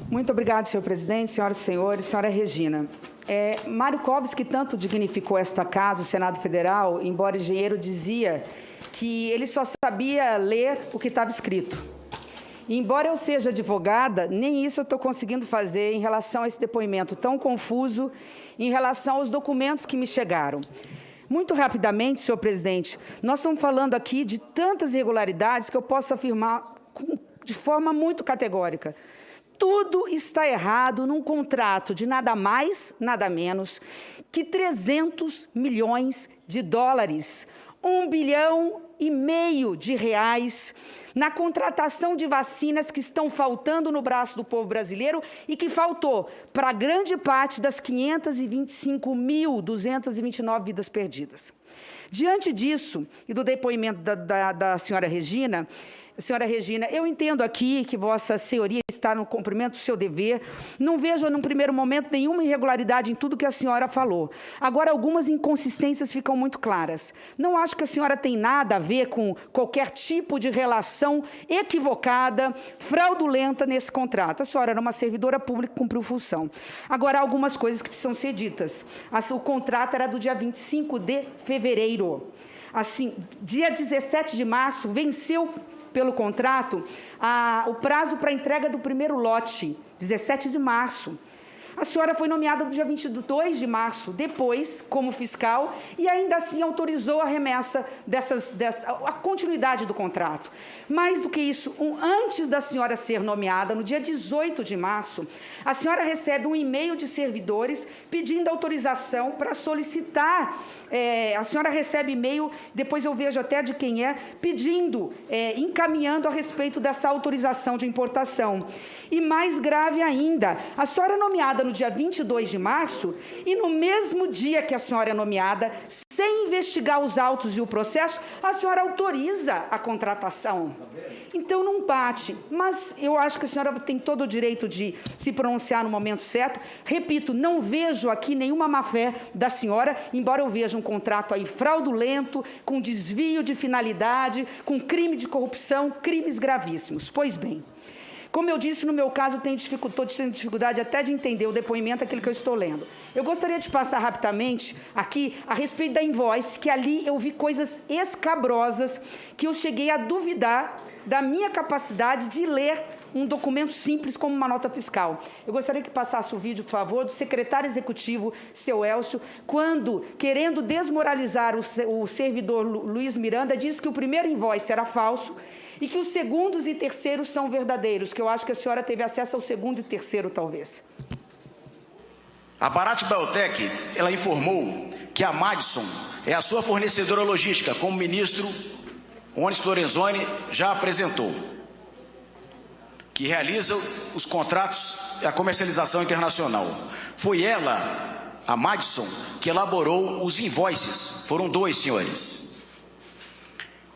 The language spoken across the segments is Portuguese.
Muito obrigado, senhor presidente, senhoras e senhores, senhora Regina. Mário Covas, que tanto dignificou esta casa, o Senado Federal, embora engenheiro, dizia que ele só sabia ler o que estava escrito. E, embora eu seja advogada, nem isso eu estou conseguindo fazer em relação a esse depoimento tão confuso, em relação aos documentos que me chegaram. Muito rapidamente, senhor presidente, nós estamos falando aqui de tantas irregularidades que eu posso afirmar de forma muito categórica. Tudo está errado num contrato de nada mais, nada menos que 300 milhões de dólares, 1,5 bilhão de reais, na contratação de vacinas que estão faltando no braço do povo brasileiro e que faltou para grande parte das 525.229 vidas perdidas. Diante disso e do depoimento da senhora Regina, eu entendo aqui que Vossa Senhoria está no cumprimento do seu dever. Não vejo, num primeiro momento, nenhuma irregularidade em tudo que a senhora falou. Agora, algumas inconsistências ficam muito claras. Não acho que a senhora tem nada a ver com qualquer tipo de relação equivocada, fraudulenta nesse contrato. A senhora era uma servidora pública que cumpriu função. Agora, há algumas coisas que precisam ser ditas. O contrato era do dia 25 de fevereiro. Assim, dia 17 de março, venceu pelo contrato, o prazo para a entrega do primeiro lote, 17 de março. A senhora foi nomeada no dia 22 de março, depois, como fiscal, e ainda assim autorizou a remessa a continuidade do contrato. Mais do que isso, antes da senhora ser nomeada, no dia 18 de março, a senhora recebe um e-mail de servidores pedindo autorização para solicitar, a senhora recebe e-mail, depois eu vejo até de quem pedindo, encaminhando a respeito dessa autorização de importação. E mais grave ainda, a senhora é nomeada no dia 22 de março, e no mesmo dia que a senhora é nomeada, sem investigar os autos e o processo, a senhora autoriza a contratação. Então, não bate. Mas eu acho que a senhora tem todo o direito de se pronunciar no momento certo. Repito, não vejo aqui nenhuma má-fé da senhora, embora eu veja um contrato aí fraudulento, com desvio de finalidade, com crime de corrupção, crimes gravíssimos. Pois bem, como eu disse, no meu caso, estou tendo dificuldade até de entender o depoimento, aquilo que eu estou lendo. Eu gostaria de passar rapidamente aqui a respeito da invoice, que ali eu vi coisas escabrosas, que eu cheguei a duvidar da minha capacidade de ler um documento simples como uma nota fiscal. Eu gostaria que passasse o vídeo, por favor, do secretário executivo, seu Elcio, quando, querendo desmoralizar o servidor Luiz Miranda, disse que o primeiro invoice era falso e que os segundos e terceiros são verdadeiros, que eu acho que a senhora teve acesso ao segundo e terceiro, talvez. A Bharat Biotech, ela informou que a Madison é a sua fornecedora logística, como o ministro Onyx Lorenzoni já apresentou, que realiza os contratos e a comercialização internacional. Foi ela, a Madison, que elaborou os invoices. Foram 2, senhores.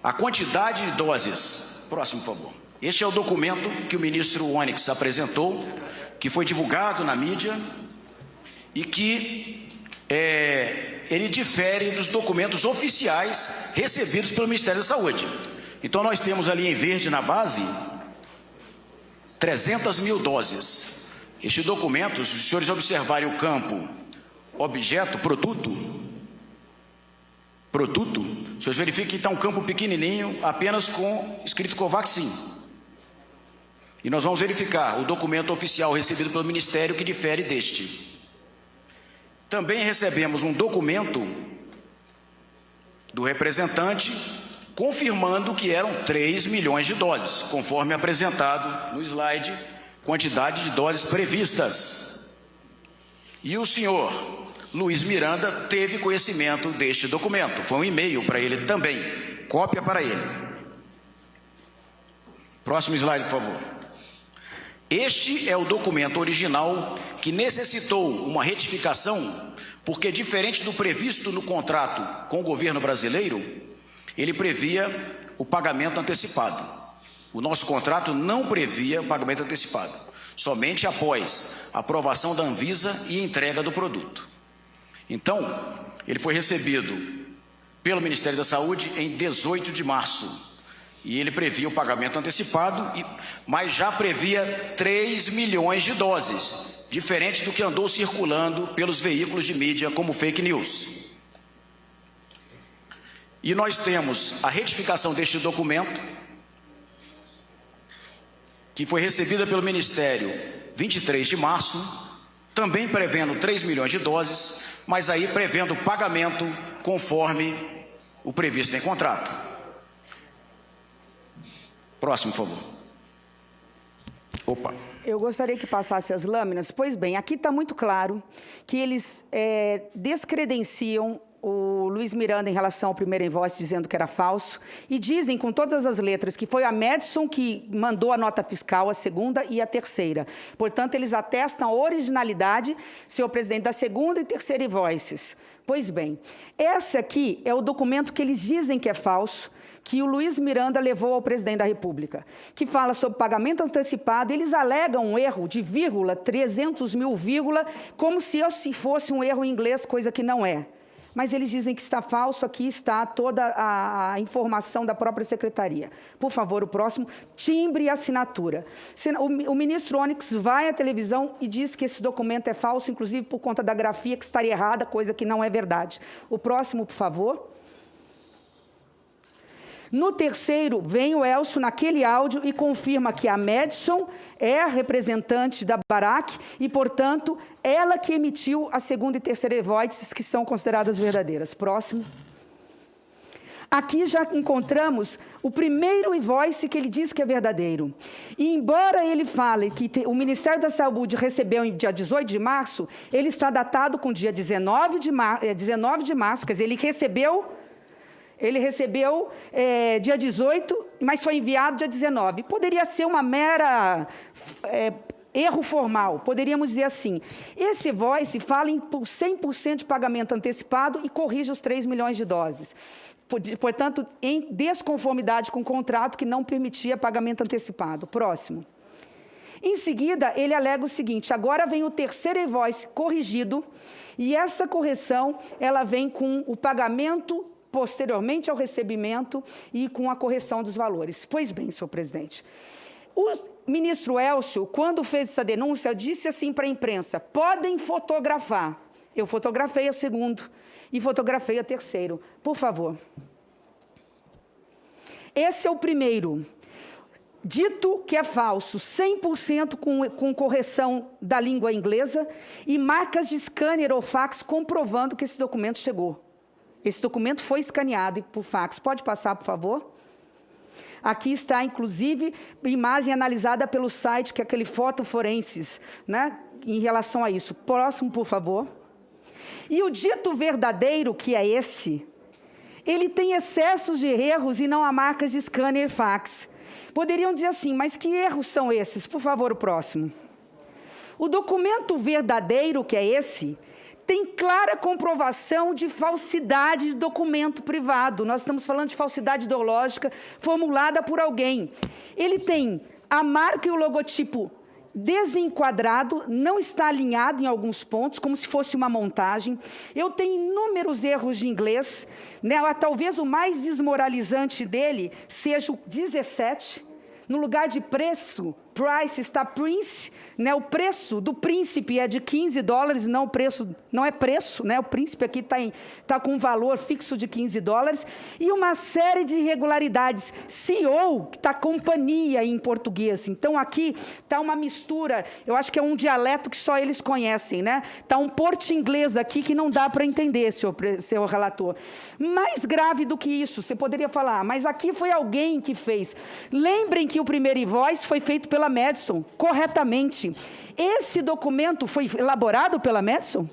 A quantidade de doses... Próximo, por favor. Este é o documento que o ministro Onyx apresentou, que foi divulgado na mídia e que ele difere dos documentos oficiais recebidos pelo Ministério da Saúde. Então, nós temos ali em verde na base 300 mil doses. Este documento, se os senhores observarem o campo objeto, produto, os senhores verificam que está um campo pequenininho, apenas com escrito Covaxin. E nós vamos verificar o documento oficial recebido pelo Ministério que difere deste. Também recebemos um documento do representante confirmando que eram 3 milhões de doses, conforme apresentado no slide, quantidade de doses previstas. E o senhor Luiz Miranda teve conhecimento deste documento. Foi um e-mail para ele também, cópia para ele. Próximo slide, por favor. Este é o documento original que necessitou uma retificação, porque, diferente do previsto no contrato com o governo brasileiro, ele previa o pagamento antecipado. O nosso contrato não previa o pagamento antecipado, somente após a aprovação da Anvisa e entrega do produto. Então, ele foi recebido pelo Ministério da Saúde em 18 de março. E ele previa o pagamento antecipado, mas já previa 3 milhões de doses, diferente do que andou circulando pelos veículos de mídia como fake news. E nós temos a retificação deste documento, que foi recebida pelo Ministério 23 de março, também prevendo 3 milhões de doses, mas aí prevendo o pagamento conforme o previsto em contrato. Próximo, por favor. Opa. Eu gostaria que passasse as lâminas. Pois bem, aqui está muito claro que eles descredenciam o Luiz Miranda em relação ao primeiro invoice, dizendo que era falso, e dizem com todas as letras que foi a Madison que mandou a nota fiscal, a segunda e a terceira. Portanto, eles atestam a originalidade, senhor presidente, da segunda e terceira invoices. Pois bem, esse aqui é o documento que eles dizem que é falso, que o Luiz Miranda levou ao presidente da República, que fala sobre pagamento antecipado. Eles alegam um erro de vírgula, 300 mil vírgula, como se fosse um erro em inglês, coisa que não é. Mas eles dizem que está falso, aqui está toda a informação da própria secretaria. Por favor, o próximo, timbre e assinatura. O ministro Onyx vai à televisão e diz que esse documento é falso, inclusive por conta da grafia, que estaria errada, coisa que não é verdade. O próximo, por favor. No terceiro, vem o Elcio naquele áudio e confirma que a Madison é a representante da Barak e, portanto, ela que emitiu a segunda e terceira invoices, que são consideradas verdadeiras. Próximo. Aqui já encontramos o primeiro invoice que ele diz que é verdadeiro. E, embora ele fale que o Ministério da Saúde recebeu em dia 18 de março, ele está datado com dia 19 de março, quer dizer, ele recebeu dia 18, mas foi enviado dia 19. Poderia ser uma mera erro formal, poderíamos dizer assim. Esse invoice fala em 100% de pagamento antecipado e corrige os 3 milhões de doses. Portanto, em desconformidade com o contrato que não permitia pagamento antecipado. Próximo. Em seguida, ele alega o seguinte: agora vem o terceiro invoice corrigido, e essa correção ela vem com o pagamento posteriormente ao recebimento e com a correção dos valores. Pois bem, senhor presidente, o ministro Elcio, quando fez essa denúncia, disse assim para a imprensa: podem fotografar. Eu fotografei o segundo e fotografei o terceiro. Por favor. Esse é o primeiro. Dito que é falso, 100% com correção da língua inglesa e marcas de scanner ou fax comprovando que esse documento chegou. Esse documento foi escaneado por fax. Pode passar, por favor? Aqui está, inclusive, imagem analisada pelo site, que é aquele Foto Forenses, né, em relação a isso. Próximo, por favor. E o dito verdadeiro, que é esse, ele tem excessos de erros e não há marcas de scanner e fax. Poderiam dizer assim, mas que erros são esses? Por favor, o próximo. O documento verdadeiro, que é esse, tem clara comprovação de falsidade de documento privado. Nós estamos falando de falsidade ideológica formulada por alguém. Ele tem a marca e o logotipo desenquadrado, não está alinhado em alguns pontos, como se fosse uma montagem. Eu tenho inúmeros erros de inglês, né? Talvez o mais desmoralizante dele seja o 17, no lugar de preço, price, está prince, né? O preço do príncipe é de $15, não, não é preço, né? O príncipe aqui está com um valor fixo de $15, e uma série de irregularidades. CEO, que está companhia em português. Então, aqui está uma mistura, eu acho que é um dialeto que só eles conhecem, né? Está um porto-inglês aqui que não dá para entender, senhor relator. Mais grave do que isso, você poderia falar, mas aqui foi alguém que fez. Lembrem que o primeiro invoice foi feito pela Madison, corretamente. Esse documento foi elaborado pela Madison,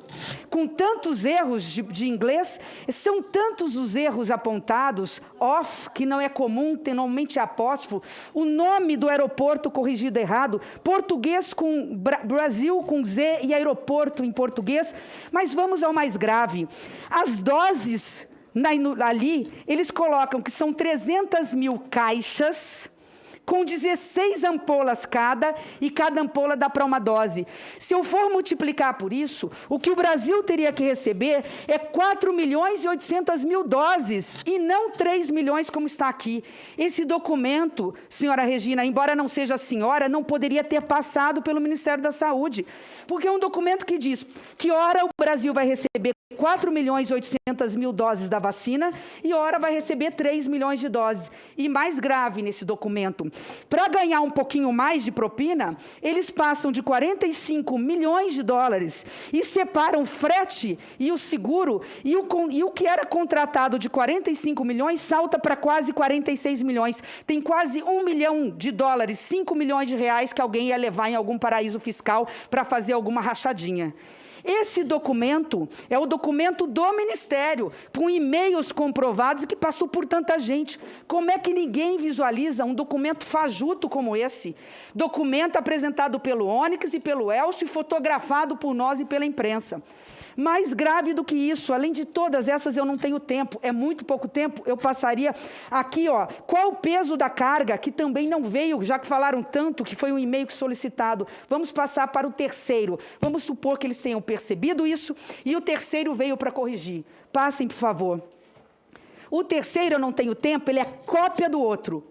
com tantos erros de inglês, são tantos os erros apontados, off, que não é comum, tem normalmente apóstrofo, o nome do aeroporto corrigido errado, português com Brasil com Z e aeroporto em português, mas vamos ao mais grave. As doses ali, eles colocam que são 300 mil caixas, com 16 ampolas cada, e cada ampola dá para uma dose. Se eu for multiplicar por isso, o que o Brasil teria que receber é 4.800.000 doses, e não 3 milhões como está aqui. Esse documento, senhora Regina, embora não seja a senhora, não poderia ter passado pelo Ministério da Saúde, porque é um documento que diz que ora o Brasil vai receber 4.800.000 doses da vacina e ora vai receber 3 milhões de doses. E mais grave nesse documento, para ganhar um pouquinho mais de propina, eles passam de 45 milhões de dólares e separam o frete e o seguro, e o que era contratado de 45 milhões salta para quase 46 milhões. Tem quase 1 milhão de dólares, 5 milhões de reais que alguém ia levar em algum paraíso fiscal para fazer alguma rachadinha. Esse documento é o documento do Ministério, com e-mails comprovados e que passou por tanta gente. Como é que ninguém visualiza um documento fajuto como esse? Documento apresentado pelo Onyx e pelo Elcio e fotografado por nós e pela imprensa. Mais grave do que isso, além de todas essas, eu não tenho tempo, é muito pouco tempo, eu passaria aqui, ó, qual o peso da carga, que também não veio, já que falaram tanto, que foi um e-mail solicitado. Vamos passar para o terceiro. Vamos supor que eles tenham percebido isso, e o terceiro veio para corrigir. Passem, por favor. O terceiro, eu não tenho tempo, ele é cópia do outro.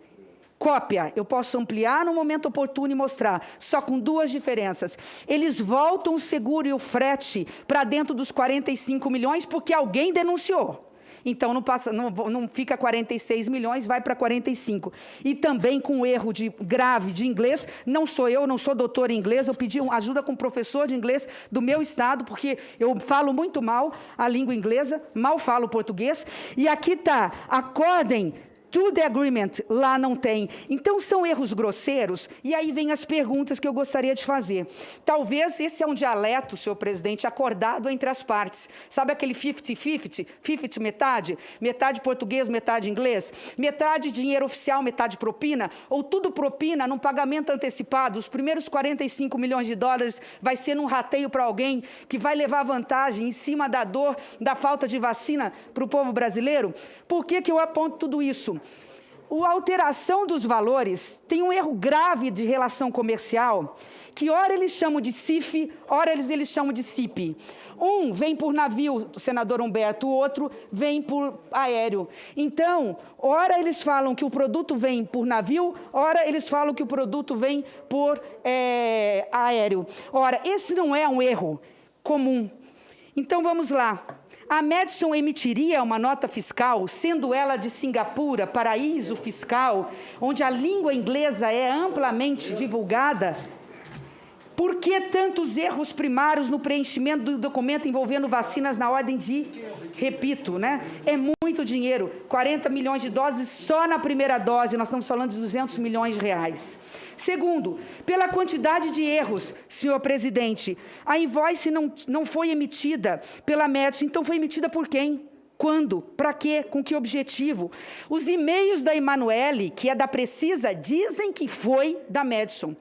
Cópia, eu posso ampliar no momento oportuno e mostrar, só com duas diferenças. Eles voltam o seguro e o frete para dentro dos 45 milhões porque alguém denunciou. Então, não fica 46 milhões, vai para 45. E também com erro grave de inglês, não sou eu, não sou doutora em inglês, eu pedi ajuda com um professor de inglês do meu estado, porque eu falo muito mal a língua inglesa, mal falo português, e aqui está, according to the agreement, lá não tem. Então, são erros grosseiros, e aí vem as perguntas que eu gostaria de fazer. Talvez esse é um dialeto, senhor presidente, acordado entre as partes. Sabe aquele 50-50? 50 metade? Metade português, metade inglês? Metade dinheiro oficial, metade propina? Ou tudo propina, num pagamento antecipado? Os primeiros 45 milhões de dólares vai ser num rateio para alguém que vai levar vantagem em cima da dor, da falta de vacina para o povo brasileiro? Por que eu aponto tudo isso? A alteração dos valores tem um erro grave de relação comercial, que ora eles chamam de CIF, ora eles chamam de CIP. Um vem por navio, senador Humberto, o outro vem por aéreo. Então, ora eles falam que o produto vem por navio, ora eles falam que o produto vem por aéreo. Ora, esse não é um erro comum. Então, vamos lá. A Madison emitiria uma nota fiscal, sendo ela de Singapura, paraíso fiscal, onde a língua inglesa é amplamente divulgada? Por que tantos erros primários no preenchimento do documento envolvendo vacinas na ordem de, repito, né? É muito dinheiro, 40 milhões de doses só na primeira dose, nós estamos falando de 200 milhões de reais. Segundo, pela quantidade de erros, senhor presidente, a invoice não foi emitida pela Madison, então foi emitida por quem? Quando? Para quê? Com que objetivo? Os e-mails da Emanuele, que é da Precisa, dizem que foi da Madison.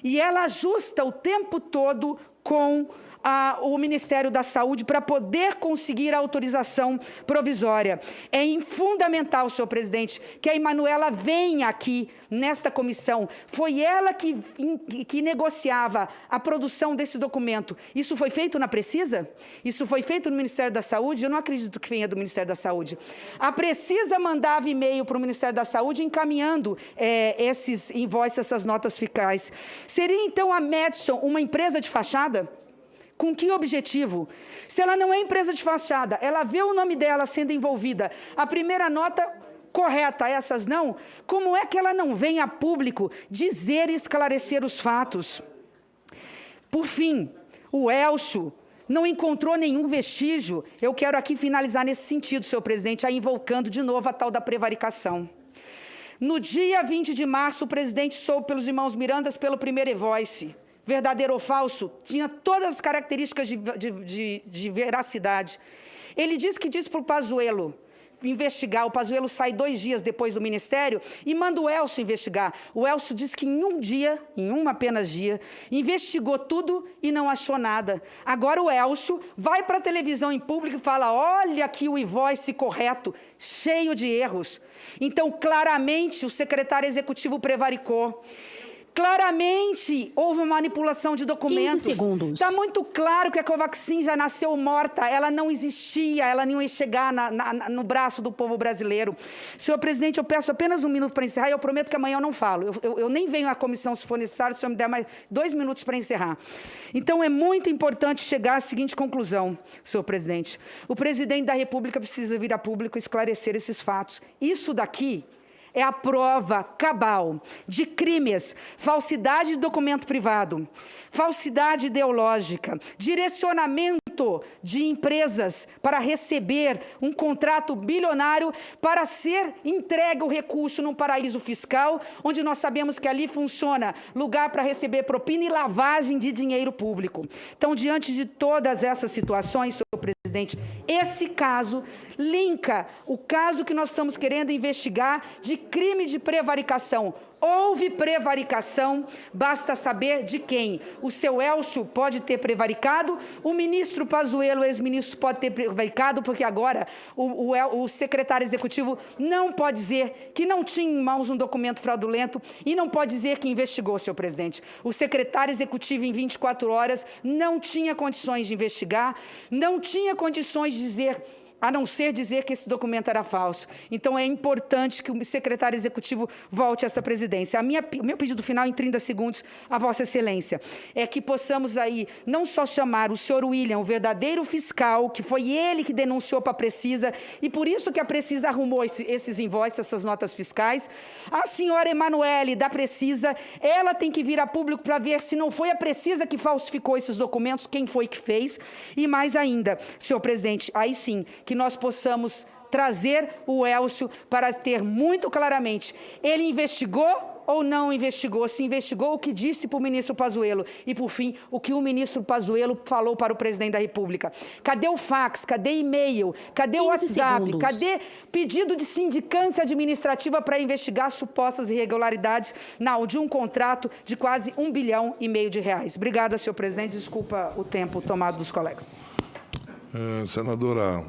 E ela ajusta o tempo todo com o Ministério da Saúde para poder conseguir a autorização provisória. É fundamental, senhor presidente, que a Emanuela venha aqui nesta comissão. Foi ela que negociava a produção desse documento. Isso foi feito na Precisa? Isso foi feito no Ministério da Saúde? Eu não acredito que venha do Ministério da Saúde. A Precisa mandava e-mail para o Ministério da Saúde encaminhando esses invoices, essas notas fiscais. Seria, então, a Madison uma empresa de fachada? Com que objetivo? Se ela não é empresa de fachada, ela vê o nome dela sendo envolvida, a primeira nota correta, essas não, como é que ela não vem a público dizer e esclarecer os fatos? Por fim, o Elcio não encontrou nenhum vestígio. Eu quero aqui finalizar nesse sentido, senhor presidente, aí invocando de novo a tal da prevaricação. No dia 20 de março, o presidente soube pelos irmãos Mirandas pelo primeiro invoice. Verdadeiro ou falso, tinha todas as características de veracidade. Ele disse para o Pazuello investigar. O Pazuello sai 2 dias depois do Ministério e manda o Elcio investigar. O Elcio diz que em um dia, em um apenas dia, investigou tudo e não achou nada. Agora o Elcio vai para a televisão em público e fala, olha aqui o invoice correto, cheio de erros. Então, claramente, o secretário executivo prevaricou. Claramente, houve uma manipulação de documentos. 15 segundos. Está muito claro que a Covaxin já nasceu morta, ela não existia, ela não ia chegar no braço do povo brasileiro. Senhor presidente, eu peço apenas 1 minuto para encerrar e eu prometo que amanhã eu não falo. Eu nem venho à comissão se for necessário, se o senhor me der mais 2 minutos para encerrar. Então, é muito importante chegar à seguinte conclusão, senhor presidente. O presidente da República precisa vir a público esclarecer esses fatos. Isso daqui é a prova cabal de crimes, falsidade de documento privado, falsidade ideológica, direcionamento de empresas para receber um contrato bilionário para ser entregue o recurso num paraíso fiscal, onde nós sabemos que ali funciona lugar para receber propina e lavagem de dinheiro público. Então, diante de todas essas situações, senhor presidente, esse caso linka o caso que nós estamos querendo investigar de crime de prevaricação. Houve prevaricação, basta saber de quem. O seu Elcio pode ter prevaricado, o ministro Pazuello, ex-ministro, pode ter prevaricado, porque agora o secretário executivo não pode dizer que não tinha em mãos um documento fraudulento e não pode dizer que investigou, senhor presidente. O secretário executivo, em 24 horas, não tinha condições de investigar, não tinha condições de dizer, a não ser dizer que esse documento era falso. Então, é importante que o secretário executivo volte a essa presidência. O meu pedido final, em 30 segundos, a Vossa Excelência, é que possamos aí não só chamar o senhor William, o verdadeiro fiscal, que foi ele que denunciou para a Precisa, e por isso que a Precisa arrumou esses invoices, essas notas fiscais. A senhora Emanuele, da Precisa, ela tem que vir a público para ver se não foi a Precisa que falsificou esses documentos, quem foi que fez. E mais ainda, senhor presidente, aí sim, que nós possamos trazer o Elcio para ter muito claramente, ele investigou ou não investigou, se investigou o que disse para o ministro Pazuello e, por fim, o que o ministro Pazuello falou para o presidente da República. Cadê o fax? Cadê e-mail? Cadê o WhatsApp? segundos. Cadê pedido de sindicância administrativa para investigar supostas irregularidades de um contrato de quase R$1,5 bilhão de reais? Obrigada, senhor presidente. Desculpa o tempo tomado dos colegas. Senadora